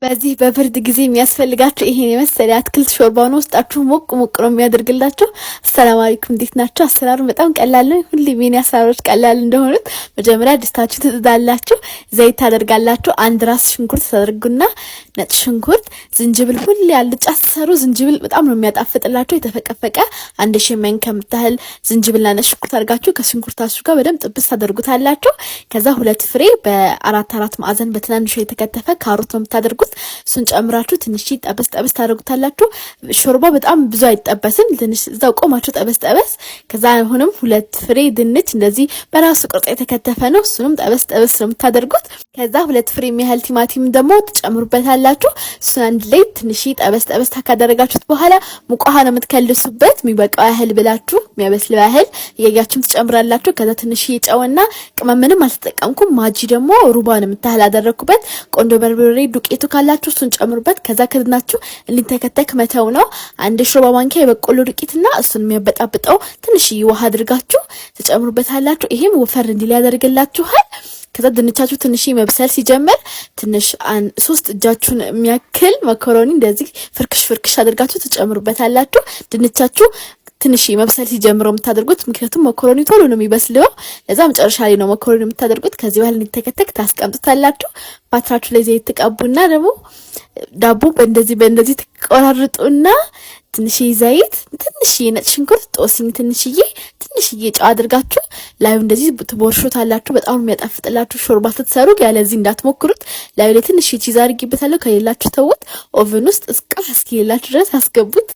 በዚህ በብርድ ጊዜ የሚያስፈልጋችሁ ይሄን የመሰለ አትክልት ሾርባ ነው። ውስጣችሁ ሞቅ ሞቅ ነው የሚያደርግላችሁ። አሰላሙ አለይኩም፣ እንዴት ናችሁ? አሰራሩ በጣም ቀላል ነው። ሁሌም የኔ አሰራሮች ቀላል እንደሆኑት መጀመሪያ ድስታችሁን ትጥዳላችሁ፣ ዘይት ታደርጋላችሁ፣ አንድ ራስ ሽንኩርት ታደርጉና ነጭ ሽንኩርት፣ ዝንጅብል፣ ሁሌ አልጫ ሰሩ ዝንጅብል በጣም ነው የሚያጣፍጥላችሁ። የተፈቀፈቀ አንድ ሸመን ከምታህል ዝንጅብልና ነጭ ሽንኩርት አድርጋችሁ ከሽንኩርታችሁ ጋር በደንብ ጥብስ ታደርጉታላችሁ። ከዛ ሁለት ፍሬ በአራት ማዕዘን በትናንሹ የተከተፈ ካሮት ነው የምታደርጉት። እሱን ጨምራችሁ ትንሽ ጠበስ ታደርጉታላችሁ። ሾርባ በጣም ብዙ አይጠበስም፣ ትንሽ እዛው ቆማችሁ ጠበስ። ከዛ አሁንም ሁለት ፍሬ ድንች እንደዚህ በራሱ ቅርጽ የተከተፈ ነው። እሱንም ጠበስ ነው የምታደርጉት። ከዛ ሁለት ፍሬ የሚያህል ቲማቲም ደግሞ ትጨምሩበታላችሁ። እሱን አንድ ላይ ትንሽ ጠበስ ካደረጋችሁት በኋላ ሙቅ ውሃ ነው የምትከልሱበት። የሚበቃው ያህል ብላችሁ የሚያበስለው ያህል እያያችሁም ትጨምራላችሁ። ከዛ ትንሽ ጨውና ቅመም ምንም አልተጠቀምኩም። ማጂ ደግሞ ሩባን የምታህል አደረኩበት። ቆንጆ በርበሬ ዱቄቱ ካላችሁ እሱን ጨምሩበት። ከዛ ከድናችሁ እንዲተከተክ መተው ነው። አንድ ሾርባ ማንኪያ የበቆሎ ዱቄትና እሱን የሚያበጣብጠው ትንሽ ውሃ አድርጋችሁ ትጨምሩበታላችሁ። ይሄም ወፈር እንዲል ያደርግላችኋል። ከዛ ድንቻችሁ ትንሽ መብሰል ሲጀምር ትንሽ 3 እጃችሁን የሚያክል መኮሮኒ እንደዚህ ፍርክሽ አድርጋችሁ ትጨምሩበታላችሁ። ድንቻችሁ ትንሽ መብሰል ሲጀምረው የምታደርጉት፣ ምክንያቱም መኮሮኒ ቶሎ ነው የሚበስለው። ለዛ መጨረሻ ላይ ነው መኮሮኒ የምታደርጉት። ከዚህ በኋላ እንዲተከተክ ታስቀምጡታላችሁ። ፓትራችሁ ላይ ዘይት ትቀቡና ደግሞ ዳቦ በእንደዚህ ትቆራርጡና ትንሽዬ ዘይት፣ ትንሽዬ ነጭ ሽንኩርት፣ ጦስኝ ትንሽዬ ጨው አድርጋችሁ ላዩ እንደዚህ ትቦርሹታላችሁ። በጣም የሚያጣፍጥላችሁ ሾርባ ስትሰሩ ያለዚህ እንዳትሞክሩት። ላዩ ላይ ትንሽ ቺዝ አድርጊበታለሁ። ከሌላችሁ ተውት። ኦቨን ውስጥ እስኪላችሁ ድረስ አስገቡት።